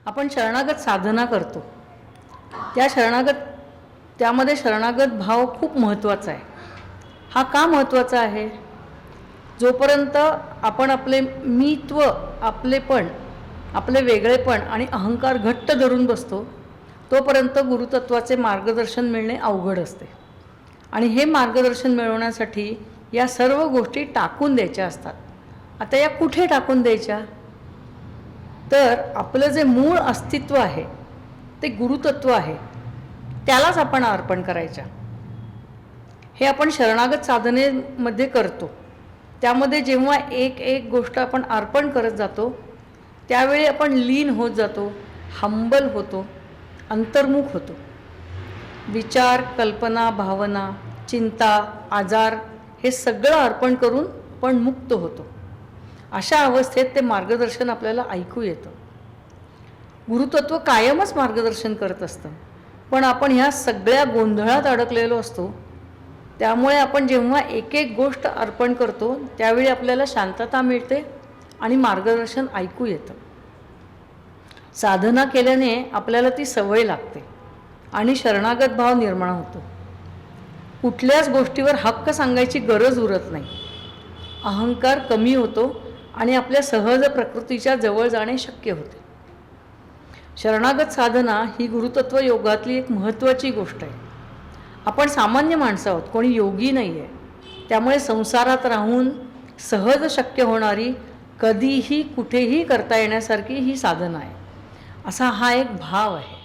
आपण शरणागत साधना करतो, त्यामध्ये शरणागत भाव खूप महत्त्वाचा आहे। हा का महत्त्वाचा आहे? जोपर्यंत आपण आपले मीत्व, आपलेपण, आपले वेगळेपण आणि अहंकार घट्ट धरून बसतो, तोपर्यंत गुरुतत्वाचे मार्गदर्शन मिळणे अवघड असते। आणि हे मार्गदर्शन मिळवण्यासाठी या सर्व गोष्टी टाकून द्यायच्या असतात। आता या कुठे टाकून द्यायच्या? तर आपलं जे मूळ अस्तित्व आहे ते गुरुतत्व आहे, त्यालाच आपण अर्पण करायच्या। हे आपण शरणागत साधनेमध्ये करतो। त्यामध्ये जेव्हा एक एक गोष्ट आपण अर्पण करत जातो, त्यावेळी आपण लीन होत जातो, हंबल होतो, अंतर्मुख होतो। विचार, कल्पना, भावना, चिंता, आजार हे सगळं अर्पण करून आपण मुक्त होतो। अशा अवस्थेत ते मार्गदर्शन आपल्याला ऐकू येतं। गुरुतत्व कायमच मार्गदर्शन करत असतं, पण आपण ह्या सगळ्या गोंधळात अडकलेलो असतो। त्यामुळे आपण जेव्हा एक एक गोष्ट अर्पण करतो, त्यावेळी आपल्याला शांतता मिळते आणि मार्गदर्शन ऐकू येतं। साधना केल्याने आपल्याला ती सवय लागते आणि शरणागत भाव निर्माण होतो। कुठल्याच गोष्टीवर हक्क सांगायची गरज उरत नाही। अहंकार कमी होतो आणि आपल्या सहज प्रकृतीच्या जवळ जाणे शक्य होते। शरणागत साधना ही गुरुतत्व योगातली एक महत्त्वाची गोष्ट आहे। आपण सामान्य माणसं आहोत, कोणी योगी नाही आहे। त्यामुळे संसारात राहून सहज शक्य होणारी, कधीही कुठेही करता येण्यासारखी ही साधना आहे, असा हा एक भाव आहे।